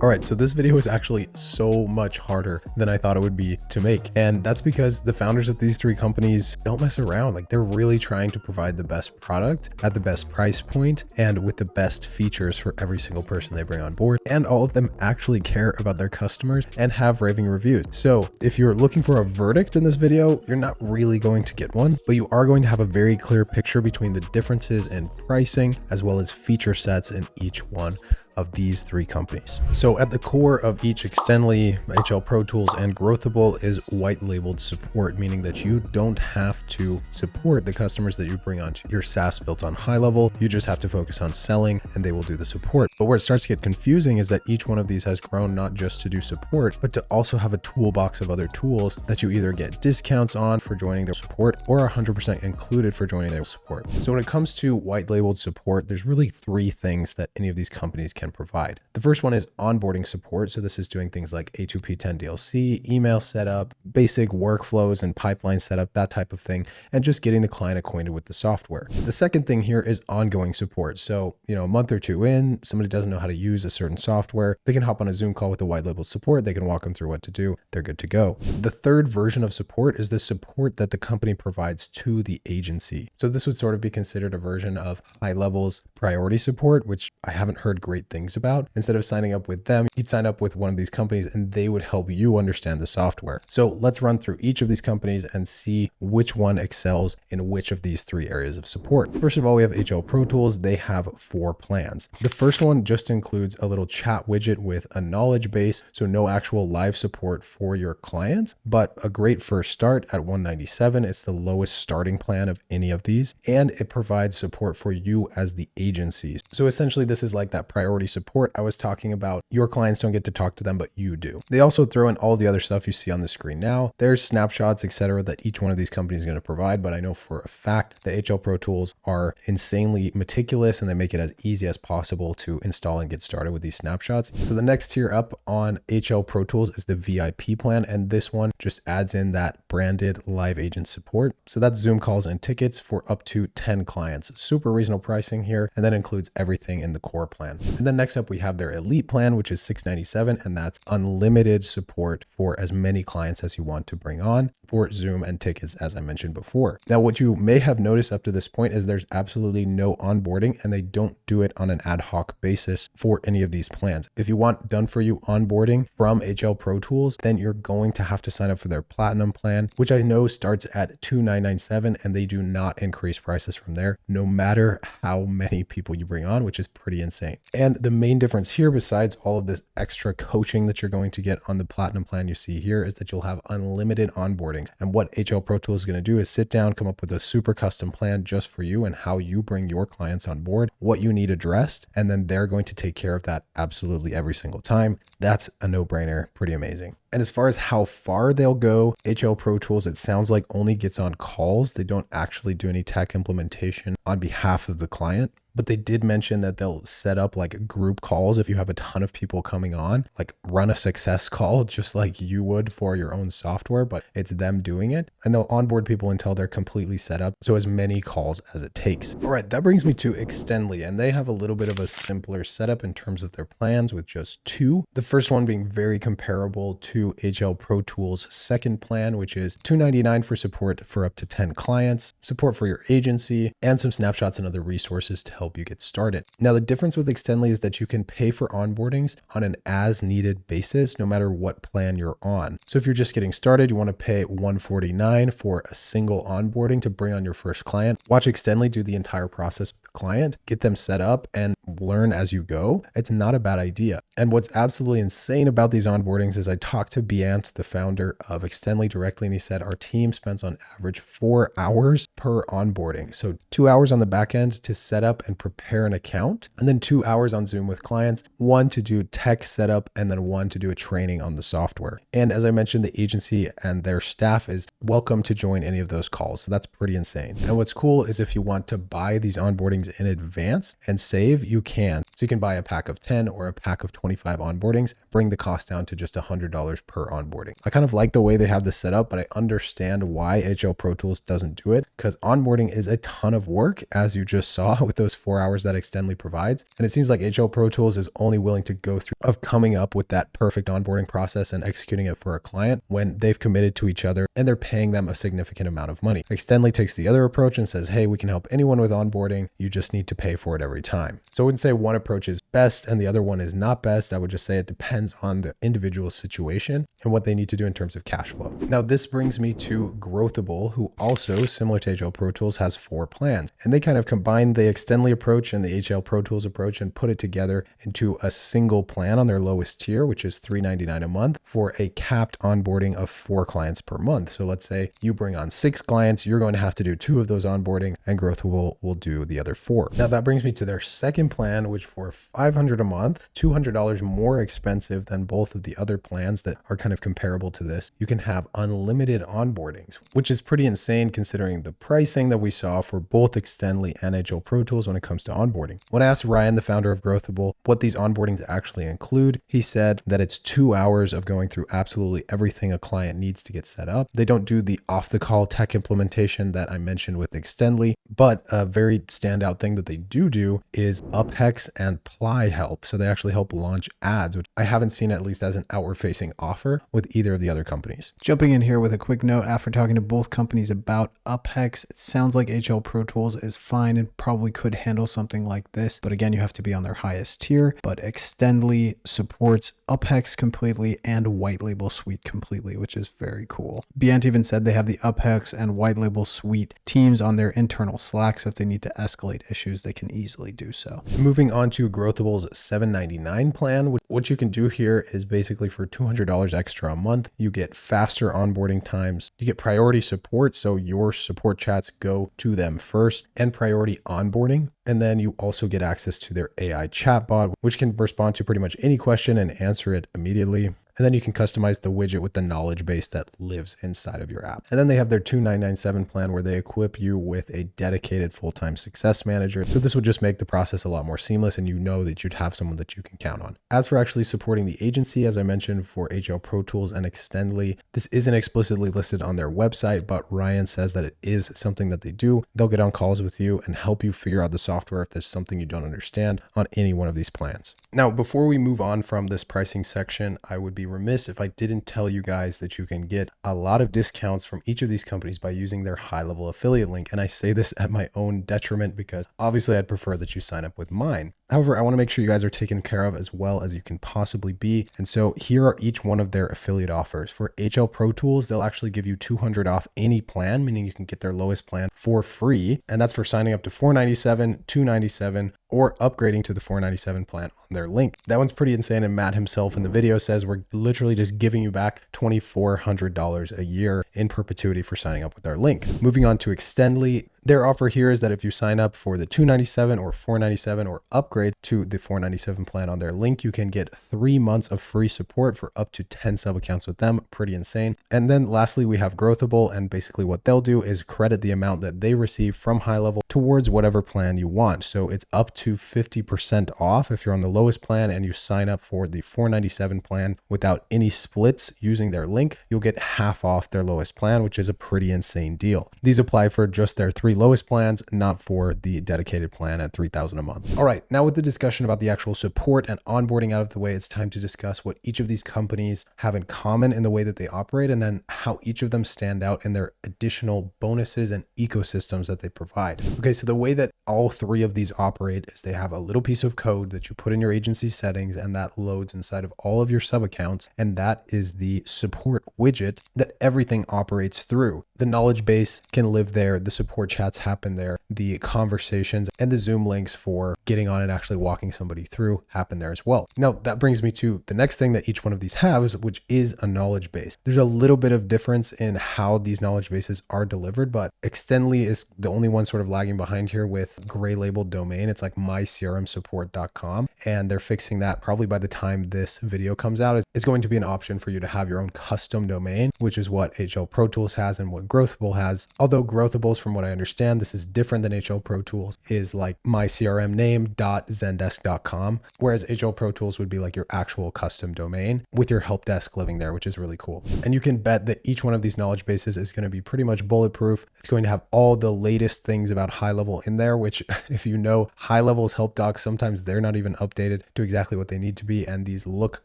All right, so this video is actually so much harder than I thought it would be to make. And that's because the founders of these three companies don't mess around. Like, they're really trying to provide the best product at the best price point and with the best features for every single person they bring on board. And all of them actually care about their customers and have raving reviews. So if you're looking for a verdict in this video, you're not really going to get one, but you are going to have a very clear picture between the differences in pricing as well as feature sets in each one of these three companies. So at the core of each Extendly, HLProTools, and Growthable is white labeled support, meaning that you don't have to support the customers that you bring onto your SaaS built on HighLevel. You just have to focus on selling and they will do the support. But where it starts to get confusing is that each one of these has grown not just to do support, but to also have a toolbox of other tools that you either get discounts on for joining their support or 100% included for joining their support. So when it comes to white labeled support, there's really three things that any of these companies can provide. The first one is onboarding support. So this is doing things like A2P10 DLC, email setup, basic workflows and pipeline setup, that type of thing, and just getting the client acquainted with the software. The second thing here is ongoing support. So, a month or two in, somebody doesn't know how to use a certain software, they can hop on a Zoom call with the white label support. They can walk them through what to do. They're good to go. The third version of support is the support that the company provides to the agency. So this would sort of be considered a version of HighLevel's priority support, which I haven't heard great things about. Instead of signing up with them, you'd sign up with one of these companies and they would help you understand the software. So let's run through each of these companies and see which one excels in which of these three areas of support. First of all, we have HLProTools. They have 4 plans. The first one just includes a little chat widget with a knowledge base, so no actual live support for your clients, but a great first start at $197. It's the lowest starting plan of any of these, and it provides support for you as the agencies. So essentially, this is like that priority support I was talking about. Your clients don't get to talk to them, but you do. They also throw in all the other stuff you see on the screen now. There's snapshots, etc., that each one of these companies is going to provide, but I know for a fact that HLProTools are insanely meticulous and they make it as easy as possible to install and get started with these snapshots. So the next tier up on HLProTools is the VIP plan, and this one just adds in that branded live agent support. So that's Zoom calls and tickets for up to 10 clients. Super reasonable pricing here, and that includes everything in the core plan. And then next up, we have their elite plan, which is $697, and that's unlimited support for as many clients as you want to bring on for Zoom and tickets, as I mentioned before. Now, what you may have noticed up to this point is there's absolutely no onboarding, and they don't do it on an ad hoc basis for any of these plans. If you want done for you onboarding from HLProTools, then you're going to have to sign up for their platinum plan, which I know starts at $2,997, and they do not increase prices from there, no matter how many people you bring on, which is pretty insane. And the main difference here, besides all of this extra coaching that you're going to get on the platinum plan you see here, is that you'll have unlimited onboardings. And what HLProTools is going to do is sit down, come up with a super custom plan just for you and how you bring your clients on board, what you need addressed, and then they're going to take care of that absolutely every single time. That's a no-brainer, pretty amazing. And as far as how far they'll go, HLProTools, it sounds like only gets on calls. They don't actually do any tech implementation on behalf of the client. But they did mention that they'll set up like group calls if you have a ton of people coming on, like run a success call just like you would for your own software, but it's them doing it. And they'll onboard people until they're completely set up. So as many calls as it takes. All right, that brings me to Extendly, and they have a little bit of a simpler setup in terms of their plans with just 2. The first one being very comparable to HLProTools' second plan, which is $299 for support for up to 10 clients, support for your agency, and some snapshots and other resources to help you get started. Now, the difference with Extendly is that you can pay for onboardings on an as needed basis, no matter what plan you're on. So if you're just getting started, you want to pay $149 for a single onboarding to bring on your first client. Watch Extendly do the entire process with the client, get them set up and learn as you go. It's not a bad idea. And what's absolutely insane about these onboardings is I talked to Beant, the founder of Extendly, directly, and he said our team spends on average 4 hours per onboarding. So 2 hours on the back end to set up and prepare an account, and then 2 hours on Zoom with clients, 1 to do tech setup, and then 1 to do a training on the software. And as I mentioned, the agency and their staff is welcome to join any of those calls. So that's pretty insane. And what's cool is if you want to buy these onboardings in advance and save, you can. So you can buy a pack of 10 or a pack of 25 onboardings, bring the cost down to just $100 per onboarding. I kind of like the way they have this set up, but I understand why HLProTools doesn't do it, because onboarding is a ton of work, as you just saw with those 4 hours that Extendly provides. And it seems like HLProTools is only willing to go through of coming up with that perfect onboarding process and executing it for a client when they've committed to each other and they're paying them a significant amount of money. Extendly takes the other approach and says, hey, we can help anyone with onboarding. You just need to pay for it every time. So I wouldn't say one approach is best and the other one is not best. I would just say it depends on the individual situation and what they need to do in terms of cash flow. Now, this brings me to Growthable, who also, similar to HLProTools, has 4 plans. And they kind of combine the Extendly approach and the HLProTools approach and put it together into a single plan on their lowest tier, which is $3.99 a month for a capped onboarding of 4 clients per month. So let's say you bring on 6 clients, you're going to have to do 2 of those onboarding and Growthable will do the other 4. Now that brings me to their second plan, which for $500 a month, $200 more expensive than both of the other plans that are kind of comparable to this. You can have unlimited onboardings, which is pretty insane considering the pricing that we saw for both Extendly and HLProTools when it comes to onboarding. When I asked Ryan, the founder of Growthable, what these onboardings actually include, he said that it's 2 hours of going through absolutely everything a client needs to get set up. They don't do the off-the-call tech implementation that I mentioned with Extendly, but a very standout thing that they do is UpHex and Ply help. So they actually help launch ads, which I haven't seen at least as an outward-facing offer with either of the other companies. Jumping in here with a quick note, after talking to both companies about UpHex, it sounds like HLProTools is fine and probably could handle something like this. But again, you have to be on their highest tier. But Extendly supports UpHex completely and white label suite completely, which is very cool. Bient even said they have the UpHex and white label suite teams on their internal Slack, so if they need to escalate issues, they can easily do so. Moving on to Growthable's $7.99 plan, what you can do here is basically for $200 extra a month, you get faster onboarding times, you get priority support, so your support chats go to them first, and priority onboarding. And then you also get access to their AI chatbot, which can respond to pretty much any question and answer it immediately. And then you can customize the widget with the knowledge base that lives inside of your app. And then they have their $2.997 plan where they equip you with a dedicated full-time success manager. So this would just make the process a lot more seamless and you know that you'd have someone that you can count on. As for actually supporting the agency, as I mentioned for HLProTools and Extendly, this isn't explicitly listed on their website, but Ryan says that it is something that they do. They'll get on calls with you and help you figure out the software if there's something you don't understand on any one of these plans. Now, before we move on from this pricing section, I would be remiss if I didn't tell you guys that you can get a lot of discounts from each of these companies by using their high-level affiliate link. And I say this at my own detriment because obviously I'd prefer that you sign up with mine. However, I want to make sure you guys are taken care of as well as you can possibly be. And so here are each one of their affiliate offers. For HLProTools, they'll actually give you $200 off any plan, meaning you can get their lowest plan for free. And that's for signing up to $497, $297, or upgrading to the $497 plan on their link. That one's pretty insane. And Matt himself in the video says we're literally just giving you back $2,400 a year in perpetuity for signing up with our link. Moving on to Extendly. Their offer here is that if you sign up for the $297 or $497 or upgrade to the $497 plan on their link, you can get 3 months of free support for up to 10 sub accounts with them. Pretty insane. And then lastly, we have Growthable, and basically what they'll do is credit the amount that they receive from high level towards whatever plan you want. So it's up to 50% off if you're on the lowest plan and you sign up for the $497 plan without any splits using their link, you'll get half off their lowest plan, which is a pretty insane deal. These apply for just their 3 lowest plans, not for the dedicated plan at $3,000 a month. All right, now with the discussion about the actual support and onboarding out of the way, it's time to discuss what each of these companies have in common in the way that they operate, and then how each of them stand out in their additional bonuses and ecosystems that they provide. Okay, so the way that all 3 of these operate is they have a little piece of code that you put in your agency settings, and that loads inside of all of your sub accounts, and that is the support widget that everything operates through. The knowledge base can live there, the support chats happen there, the conversations and the Zoom links for getting on and actually walking somebody through happen there as well. Now, that brings me to the next thing that each one of these has, which is a knowledge base. There's a little bit of difference in how these knowledge bases are delivered, but Extendly is the only one sort of lagging behind here with gray labeled domain. It's like mycrmsupport.com, and they're fixing that probably by the time this video comes out. It's going to be an option for you to have your own custom domain, which is what HLProTools has and what Growthable has. Although Growthable's, from what I understand, understand, this is different than HLProTools is like my CRM name.zendesk.com, whereas HLProTools would be like your actual custom domain with your help desk living there, which is really cool. And you can bet that each one of these knowledge bases is going to be pretty much bulletproof. It's going to have all the latest things about HighLevel in there, which if you know HighLevel's help docs, sometimes they're not even updated to exactly what they need to be. And these look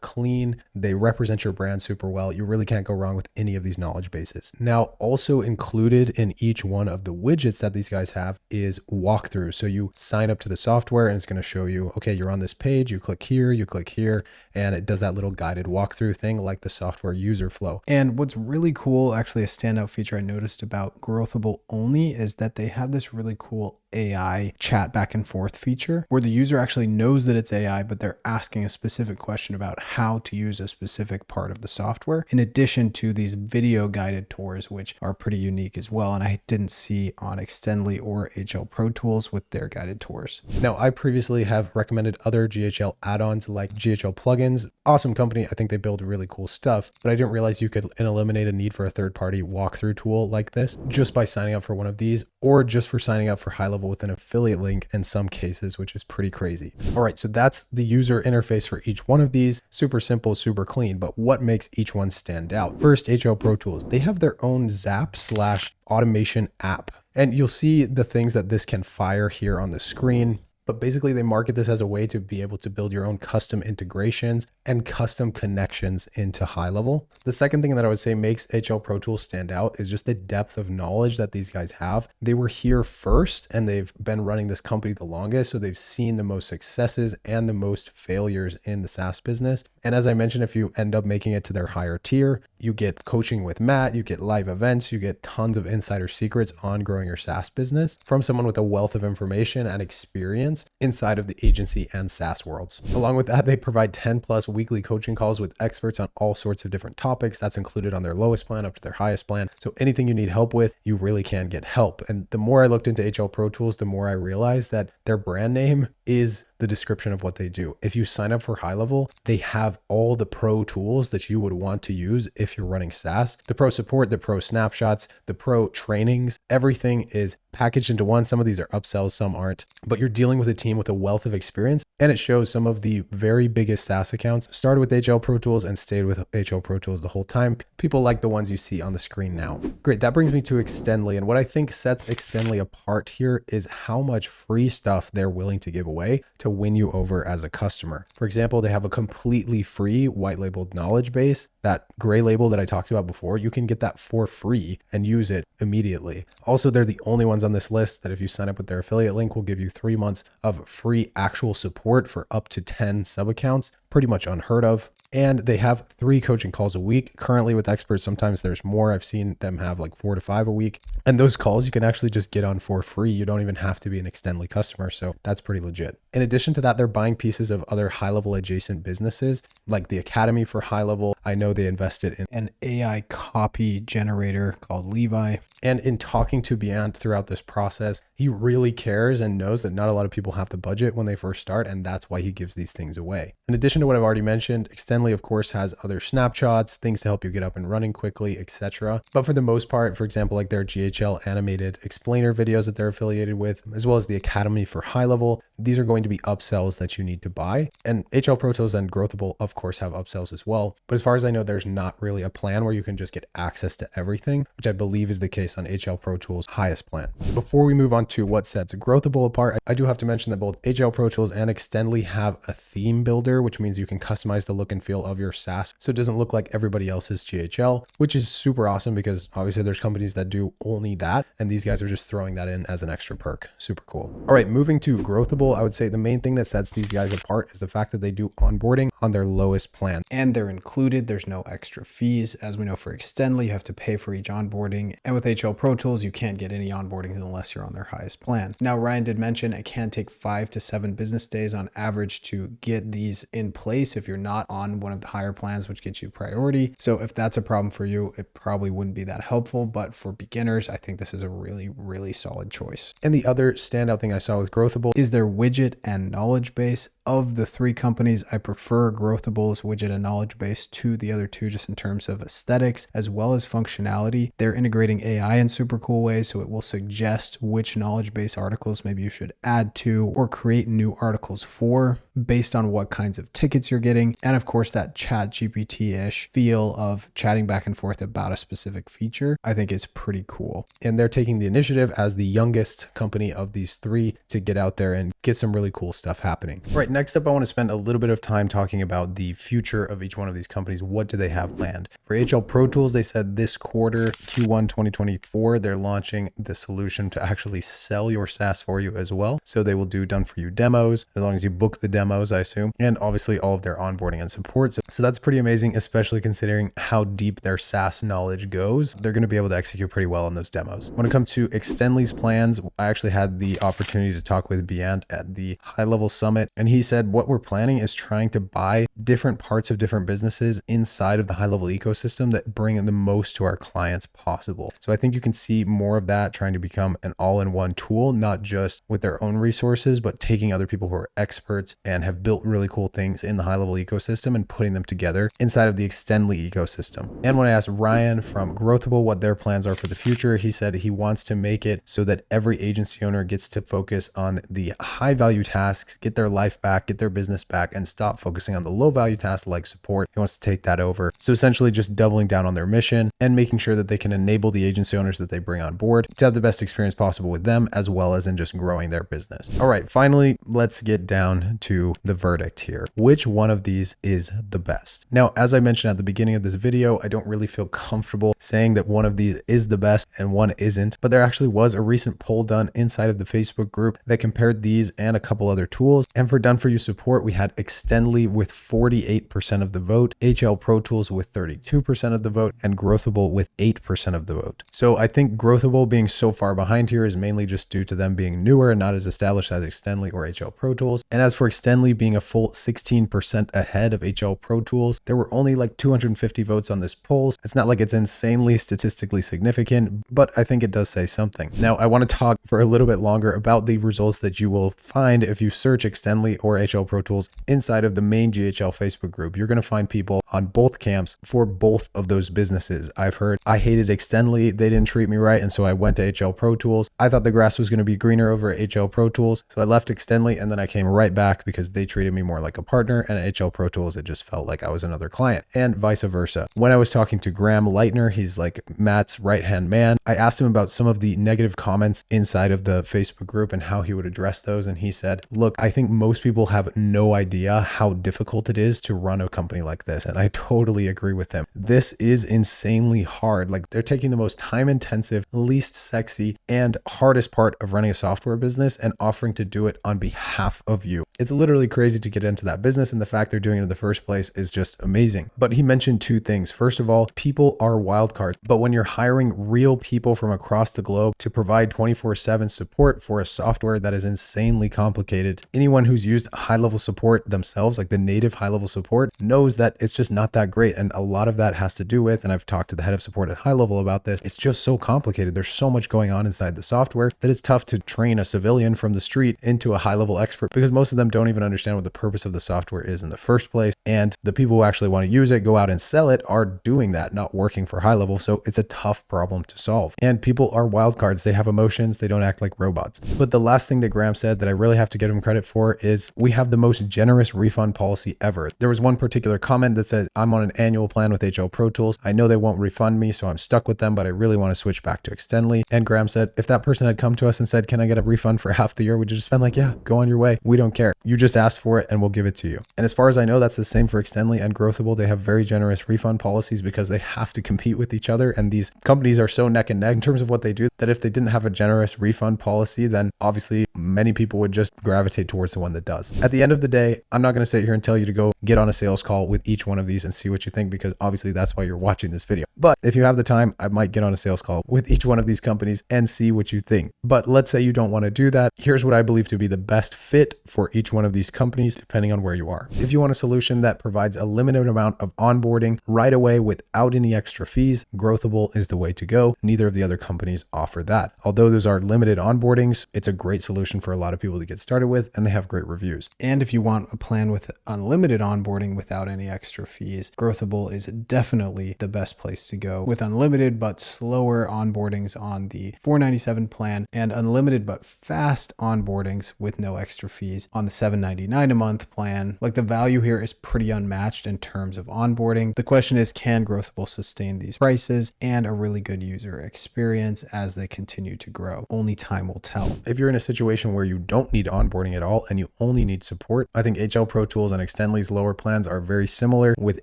clean. They represent your brand super well. You really can't go wrong with any of these knowledge bases. Now, also included in each one of the widgets that these guys have is walkthroughs. So you sign up to the software and it's going to show you, okay, you're on this page, you click here, and it does that little guided walkthrough thing like the software user flow. And what's really cool, actually a standout feature I noticed about Growthable only, is that they have this really cool AI chat back and forth feature where the user actually knows that it's AI, but they're asking a specific question about how to use a specific part of the software, in addition to these video guided tours, which are pretty unique as well. And I didn't see on Extendly or HLProTools with their guided tours. Now, I previously have recommended other GHL add-ons like GHL plugins. Awesome company. I think they build really cool stuff, but I didn't realize you could eliminate a need for a third-party walkthrough tool like this just by signing up for one of these, or just for signing up for HighLevel with an affiliate link in some cases, which is pretty crazy. All right, so that's the user interface for each one of these. Super simple, super clean, but what makes each one stand out? First, HLProTools. They have their own Zap/automation app, and you'll see the things that this can fire here on the screen. But basically they market this as a way to be able to build your own custom integrations and custom connections into HighLevel. The second thing that I would say makes HLProTools stand out is just the depth of knowledge that these guys have. They were here first and they've been running this company the longest. So they've seen the most successes and the most failures in the SaaS business. And as I mentioned, if you end up making it to their higher tier, you get coaching with Matt, you get live events, you get tons of insider secrets on growing your SaaS business from someone with a wealth of information and experience inside of the agency and SaaS worlds. Along with that, they provide 10+ weekly coaching calls with experts on all sorts of different topics. That's included on their lowest plan up to their highest plan. So anything you need help with, you really can get help. And the more I looked into HLProTools, the more I realized that their brand name is the description of what they do. If you sign up for HighLevel, they have all the pro tools that you would want to use if you're running SaaS. The pro support, the pro snapshots, the pro trainings, everything is packaged into one. Some of these are upsells, some aren't, but you're dealing with a team with a wealth of experience. And it shows some of the very biggest SaaS accounts started with HLProTools and stayed with HLProTools the whole time. People like the ones you see on the screen now. Great, that brings me to Extendly. And what I think sets Extendly apart here is how much free stuff they're willing to give away to win you over as a customer. For example, they have a completely free white labeled knowledge base. That gray label that I talked about before, you can get that for free and use it immediately. Also, they're the only ones on this list that if you sign up with their affiliate link, will give you 3 months of free actual support for up to 10 sub accounts. Pretty much unheard of. And they have 3 coaching calls a week. Currently with experts, sometimes there's more. I've seen them have like 4 to 5 a week. And those calls you can actually just get on for free. You don't even have to be an Extendly customer. So that's pretty legit. In addition to that, they're buying pieces of other HighLevel adjacent businesses like the Academy for HighLevel. I know they invested in an AI copy generator called Levi. And in talking to Beyond throughout this process, he really cares and knows that not a lot of people have the budget when they first start. And that's why he gives these things away. In addition to what I've already mentioned, Extendly, of course, has other snapshots, things to help you get up and running quickly, etc. But for the most part, for example, like their GHL animated explainer videos that they're affiliated with, as well as the Academy for HighLevel, these are going to be upsells that you need to buy. And HLProTools and Growthable, of course, have upsells as well. But as far as I know, there's not really a plan where you can just get access to everything, which I believe is the case on HLProTools' highest plan. Before we move on to what sets Growthable apart, I do have to mention that both HLProTools and Extendly have a theme builder, which means you can customize the look and feel of your SaaS so it doesn't look like everybody else's GHL, which is super awesome because obviously there's companies that do only that, and these guys are just throwing that in as an extra perk. Super cool. All right, moving to Growthable, I would say the main thing that sets these guys apart is the fact that they do onboarding on their lowest plan, and they're included. There's no extra fees. As we know, for Extendly, you have to pay for each onboarding, and with HLProTools, you can't get any onboardings unless you're on their highest plan. Now, Ryan did mention it can take 5 to 7 business days on average to get these in place if you're not on one of the higher plans, which gets you priority. So if that's a problem for you, it probably wouldn't be that helpful. But for beginners, I think this is a really, really solid choice. And the other standout thing I saw with Growthable is their widget and knowledge base. Of the three companies, I prefer Growthable's widget and knowledge base to the other two, just in terms of aesthetics as well as functionality. They're integrating AI in super cool ways, so it will suggest which knowledge base articles maybe you should add to or create new articles for based on what kinds of tickets you're getting. And of course, that chat GPT-ish feel of chatting back and forth about a specific feature, I think is pretty cool. And they're taking the initiative as the youngest company of these three to get out there and get some really cool stuff happening. All right, next up, I want to spend a little bit of time talking about the future of each one of these companies. What do they have planned? For HLProTools, they said this quarter, Q1 2024, they're launching the solution to actually sell your SaaS for you as well. So they will do done-for-you demos, as long as you book the demos, I assume, and obviously all of their onboarding and support. So that's pretty amazing, especially considering how deep their SaaS knowledge goes. They're going to be able to execute pretty well on those demos. When it comes to Extendly's plans, I actually had the opportunity to talk with Biant at the High Level Summit, and he said what we're planning is trying to buy different parts of different businesses inside of the high level ecosystem that bring the most to our clients possible. So I think you can see more of that trying to become an all-in-one tool, not just with their own resources, but taking other people who are experts and have built really cool things in the high level ecosystem and putting them together inside of the Extendly ecosystem. And when I asked Ryan from Growthable what their plans are for the future, he said he wants to make it so that every agency owner gets to focus on the high value tasks, get their life back, get their business back, and stop focusing on the low value tasks like support. He wants to take that over. So essentially just doubling down on their mission and making sure that they can enable the agency owners that they bring on board to have the best experience possible with them, as well as in just growing their business. All right, finally, let's get down to the verdict here. Which one of these is the best? Now, as I mentioned at the beginning of this video, I don't really feel comfortable saying that one of these is the best and one isn't, but there actually was a recent poll done inside of the Facebook group that compared these and a couple other tools. And for done-for-you support, we had Extendly with 48% of the vote, HLProTools with 32% of the vote, and Growthable with 8% of the vote. So I think Growthable being so far behind here is mainly just due to them being newer and not as established as Extendly or HLProTools. And as for Extendly being a full 16% ahead of HLProTools, there were only like 250 votes on this poll. It's not like it's insanely statistically significant, but I think it does say something. Now, I want to talk for a little bit longer about the results that you will find if you search Extendly or HLProTools inside of the main GHL Facebook group. You're going to find people on both camps for both of those businesses. I've heard I hated Extendly, they didn't treat me right, and so I went to HLProTools. I thought the grass was going to be greener over at HLProTools, so I left Extendly and then I came right back because they treated me more like a partner, and at HLProTools it just felt like I was another client, and vice versa. When I was talking to Graham Leitner, he's like Matt's right-hand man, I asked him about some of the negative comments inside of the Facebook group and how he would address those, and he said, look, I think most people have no idea how difficult it is to run a company like this, and I totally agree with him. This is insanely hard. Like, they're taking the most time-intensive, least sexy, and hardest part of running a software business and offering to do it on behalf of you. It's literally crazy to get into that business, and the fact they're doing it in the first place is just amazing. But he mentioned two things. First of all, people are wildcards, but when you're hiring real people from across the globe to provide 24/7 support for a software that is insanely complicated, anyone who's used high-level support themselves, like the native high-level support, knows that it's just not that great. And a lot of that has to do with, and I've talked to the head of support at High Level about this, it's just so complicated. There's so much going on inside the software that it's tough to train a civilian from the street into a high-level expert, because most of them don't even understand what the purpose of the software is in the first place. And the people who actually want to use it, go out and sell it, are doing that, not working for High Level. So it's a tough problem to solve. And people are wildcards. They have emotions. They don't act like robots. But the last thing that Graham said that I really have to give him credit for is we have the most generous refund policy ever. There was one particular comment that said, I'm on an annual plan with HLProTools. I know they won't refund me, so I'm stuck with them, but I really want to switch back to Extendly. And Graham said, if that person had come to us and said, can I get a refund for half the year? We'd just been like, yeah, go on your way. We don't care. You just ask for it and we'll give it to you. And as far as I know, that's the same for Extendly and Growthable. They have very generous refund policies because they have to compete with each other. And these companies are so neck and neck in terms of what they do that if they didn't have a generous refund policy, then obviously many people would just gravitate towards the one that does. At the end of the day, I'm not going to sit here and tell you to go get on a sales call with each one of these and see what you think, because obviously that's why you're watching this video. But if you have the time, I might get on a sales call with each one of these companies and see what you think. But let's say you don't want to do that. Here's what I believe to be the best fit for each one of these companies, depending on where you are. If you want a solution that provides a limited amount of onboarding right away without any extra fees, Growthable is the way to go. Neither of the other companies offer that. Although those are limited onboardings, it's a great solution for a lot of people to get started with, and they have great reviews. And if you want a plan with unlimited onboarding without any extra fees, Growthable is definitely the best place to go, with unlimited but slower onboardings on the $497 plan and unlimited but fast onboardings with no extra fees on the $799 a month plan. Like, the value here is pretty unmatched in terms of onboarding. The question is, can Growthable sustain these prices and a really good user experience as they continue to grow? Only time will tell. If you're in a situation where you don't need onboarding at all and you only need support, I think HLProTools and Extendly's lower plans are very similar, with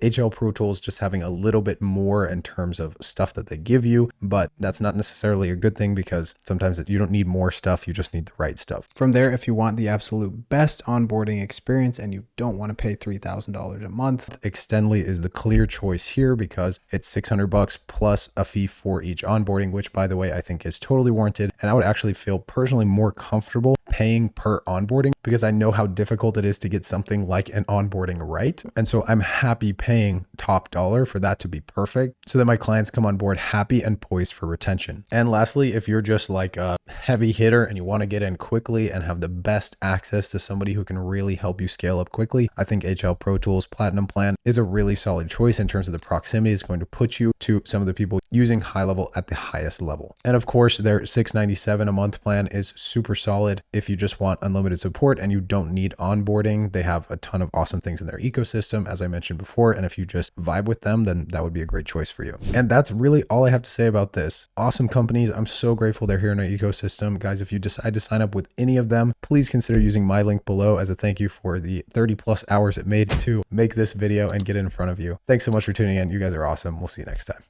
HLProTools just having a little bit more in terms of stuff that they give you, but that's not necessarily a good thing, because sometimes you don't need more stuff, you just need the right stuff. From there, if you want the absolute best onboarding experience and you don't want to pay $3,000 a month, Extendly is the clear choice here, because it's $600 plus a fee for each onboarding, which, by the way, I think is totally warranted. And I would actually feel personally more comfortable paying per onboarding, because I know how difficult it is to get something like an onboarding right. And so I'm happy paying top dollar for that to be perfect, so that my clients come on board happy and poised for retention. And lastly, if you're just like a heavy hitter and you want to get in quickly and have the best access to somebody who can really help you scale up quickly, I think HLProTools Platinum Plan is a really solid choice in terms of the proximity it's going to put you to some of the people using HighLevel at the highest level. And of course, their $697 a month plan is super solid. If you just want unlimited support and you don't need onboarding, they have a ton of awesome things in their ecosystem, as I mentioned before. And if you just vibe with them, then that would be a great choice for you. And that's really all I have to say about this. Awesome companies. I'm so grateful they're here in our ecosystem. Guys, if you decide to sign up with any of them, please consider using my link below as a thank you for the 30+ hours it made to make this video and get it in front of you. Thanks so much for tuning in. You guys are awesome. We'll see you next time.